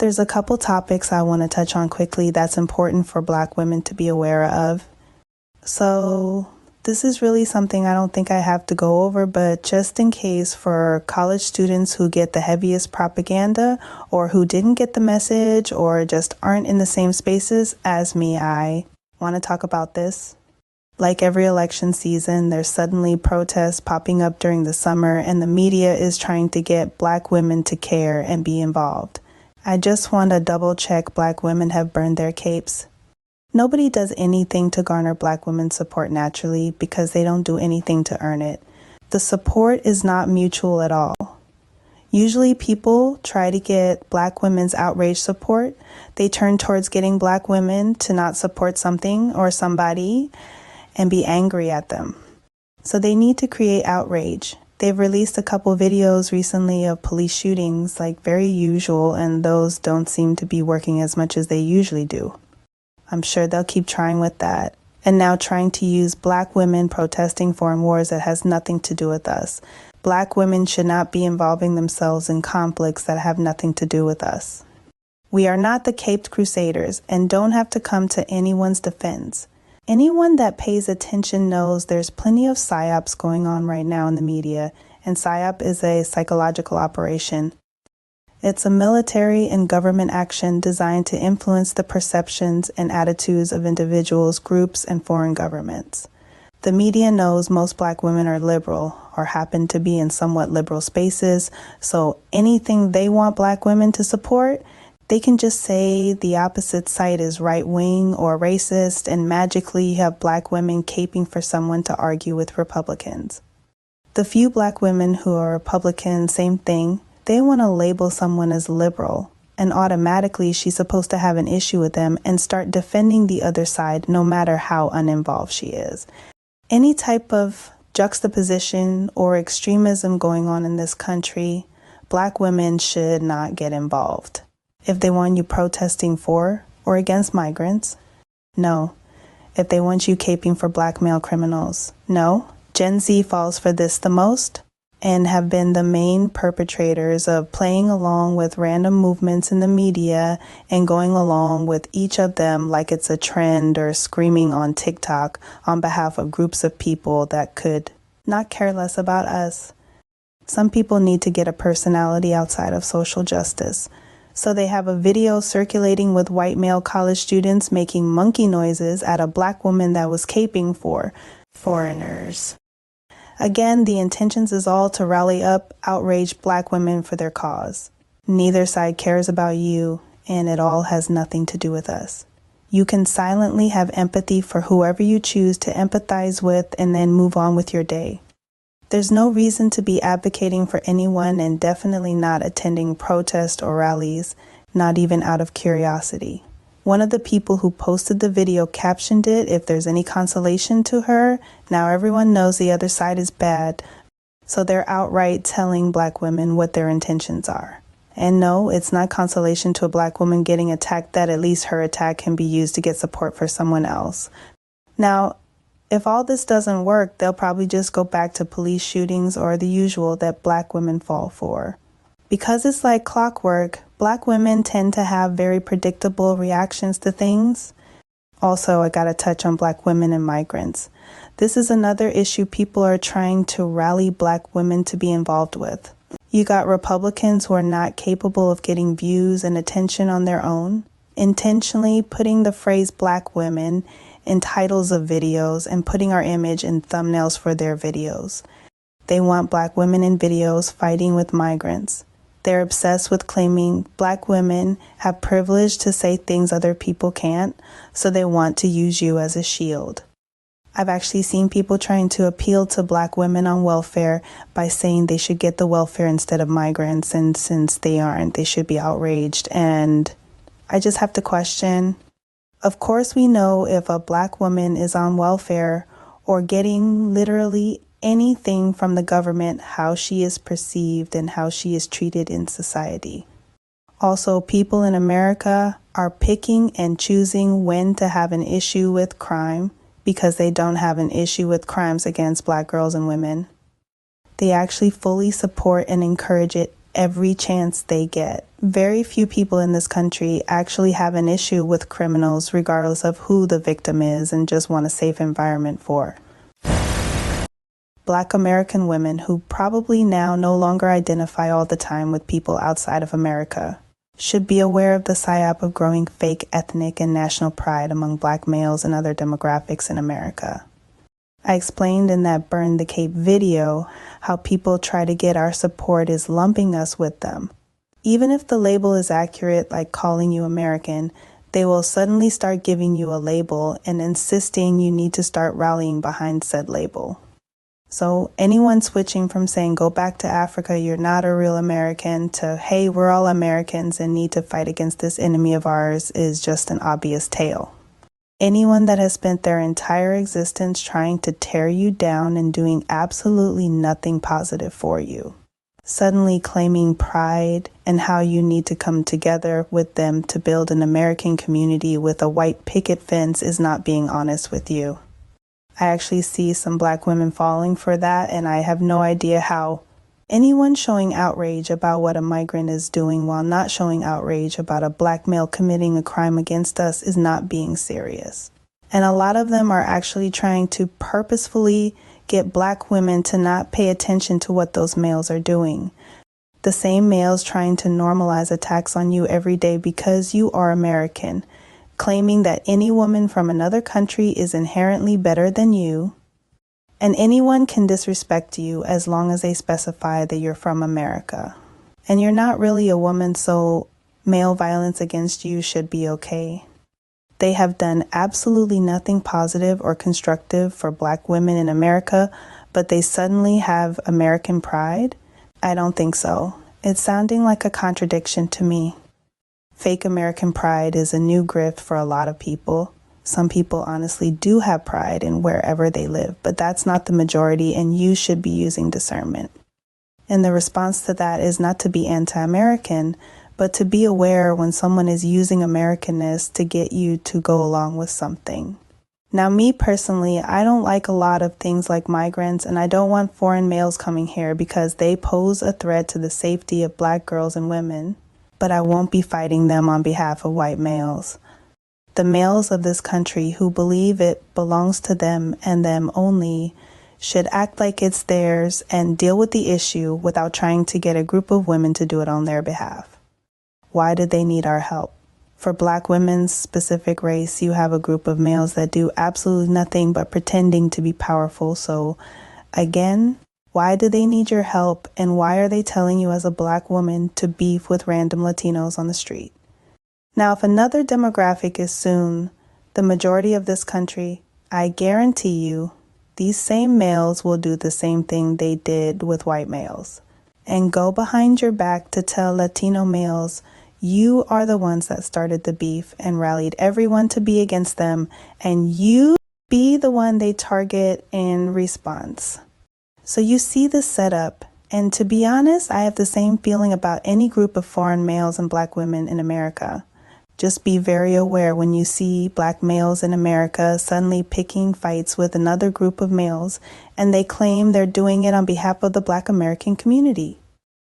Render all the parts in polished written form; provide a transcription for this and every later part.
There's a couple topics I want to touch on quickly that's important for Black women to be aware of. So this is really something I don't think I have to go over, but just in case for college students who get the heaviest propaganda or who didn't get the message or just aren't in the same spaces as me, I want to talk about this. Like every election season, there's suddenly protests popping up during the summer, and the media is trying to get Black women to care and be involved. I just want to double check Black women have burned their capes. Nobody does anything to garner Black women's support naturally because they don't do anything to earn it. The support is not mutual at all. Usually people try to get Black women's outrage support. They turn towards getting Black women to not support something or somebody and be angry at them. So they need to create outrage. They've released a couple videos recently of police shootings, like very usual, and those don't seem to be working as much as they usually do. I'm sure they'll keep trying with that. And now trying to use Black women protesting foreign wars that has nothing to do with us. Black women should not be involving themselves in conflicts that have nothing to do with us. We are not the caped crusaders and don't have to come to anyone's defense. Anyone that pays attention knows there's plenty of psyops going on right now in the media, and psyop is a psychological operation. It's a military and government action designed to influence the perceptions and attitudes of individuals, groups, and foreign governments. The media knows most Black women are liberal or happen to be in somewhat liberal spaces, so anything they want Black women to support, they can just say the opposite side is right-wing or racist, and magically you have Black women caping for someone to argue with Republicans. The few Black women who are Republicans, same thing. They want to label someone as liberal, and automatically she's supposed to have an issue with them and start defending the other side no matter how uninvolved she is. Any type of juxtaposition or extremism going on in this country, Black women should not get involved. If they want you protesting for or against migrants, no. If they want you caping for Black male criminals, no. Gen Z falls for this the most and have been the main perpetrators of playing along with random movements in the media and going along with each of them like it's a trend or screaming on TikTok on behalf of groups of people that could not care less about us. Some people need to get a personality outside of social justice. So they have a video circulating with white male college students making monkey noises at a Black woman that was caping for foreigners. Again, the intentions is all to rally up outraged Black women for their cause. Neither side cares about you, and it all has nothing to do with us. You can silently have empathy for whoever you choose to empathize with and then move on with your day. There's no reason to be advocating for anyone and definitely not attending protests or rallies, not even out of curiosity. One of the people who posted the video captioned it, if there's any consolation to her, now everyone knows the other side is bad, so they're outright telling Black women what their intentions are. And no, it's not consolation to a Black woman getting attacked that at least her attack can be used to get support for someone else. Now, if all this doesn't work, they'll probably just go back to police shootings or the usual that Black women fall for. Because it's like clockwork, Black women tend to have very predictable reactions to things. Also, I gotta touch on Black women and migrants. This is another issue people are trying to rally Black women to be involved with. You got Republicans who are not capable of getting views and attention on their own, intentionally putting the phrase Black women in titles of videos and putting our image in thumbnails for their videos. They want Black women in videos fighting with migrants. They're obsessed with claiming Black women have privilege to say things other people can't, so they want to use you as a shield. I've actually seen people trying to appeal to Black women on welfare by saying they should get the welfare instead of migrants, and since they aren't, they should be outraged. And I just have to question, of course we know if a Black woman is on welfare or getting literally anything from the government, how she is perceived and how she is treated in society. Also, people in America are picking and choosing when to have an issue with crime because they don't have an issue with crimes against Black girls and women. They actually fully support and encourage it every chance they get. Very few people in this country actually have an issue with criminals regardless of who the victim is and just want a safe environment for. Black American women who probably now no longer identify all the time with people outside of America should be aware of the psyop of growing fake ethnic and national pride among Black males and other demographics in America. I explained in that Burn the Cape video how people try to get our support is lumping us with them. Even if the label is accurate, like calling you American, they will suddenly start giving you a label and insisting you need to start rallying behind said label. So anyone switching from saying, go back to Africa, you're not a real American, to, hey, we're all Americans and need to fight against this enemy of ours is just an obvious tale. Anyone that has spent their entire existence trying to tear you down and doing absolutely nothing positive for you, suddenly claiming pride and how you need to come together with them to build an American community with a white picket fence is not being honest with you. I actually see some Black women falling for that, and I have no idea how anyone showing outrage about what a migrant is doing while not showing outrage about a Black male committing a crime against us is not being serious. And a lot of them are actually trying to purposefully get Black women to not pay attention to what those males are doing. The same males trying to normalize attacks on you every day because you are American, claiming that any woman from another country is inherently better than you, and anyone can disrespect you as long as they specify that you're from America. And you're not really a woman, so male violence against you should be okay. They have done absolutely nothing positive or constructive for Black women in America, but they suddenly have American pride? I don't think so. It's sounding like a contradiction to me. Fake American pride is a new grift for a lot of people. Some people honestly do have pride in wherever they live, but that's not the majority, and you should be using discernment. And the response to that is not to be anti-American, but to be aware when someone is using Americanness to get you to go along with something. Now, me personally, I don't like a lot of things like migrants, and I don't want foreign males coming here because they pose a threat to the safety of Black girls and women. But I won't be fighting them on behalf of white males. The males of this country who believe it belongs to them and them only should act like it's theirs and deal with the issue without trying to get a group of women to do it on their behalf. Why do they need our help? For Black women's specific race, you have a group of males that do absolutely nothing but pretending to be powerful. So again, why do they need your help, and why are they telling you as a Black woman to beef with random Latinos on the street? Now, if another demographic is soon the majority of this country, I guarantee you these same males will do the same thing they did with white males and go behind your back to tell Latino males you are the ones that started the beef and rallied everyone to be against them, and you be the one they target in response. So you see the setup, and to be honest, I have the same feeling about any group of foreign males and Black women in America. Just be very aware when you see Black males in America suddenly picking fights with another group of males, and they claim they're doing it on behalf of the Black American community.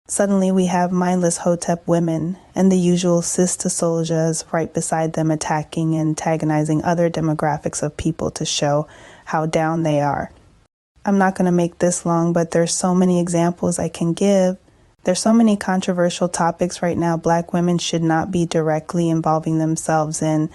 Suddenly we have mindless Hotep women and the usual sister soldiers right beside them attacking and antagonizing other demographics of people to show how down they are. I'm not going to make this long, but there's so many examples I can give. There's so many controversial topics right now Black women should not be directly involving themselves in,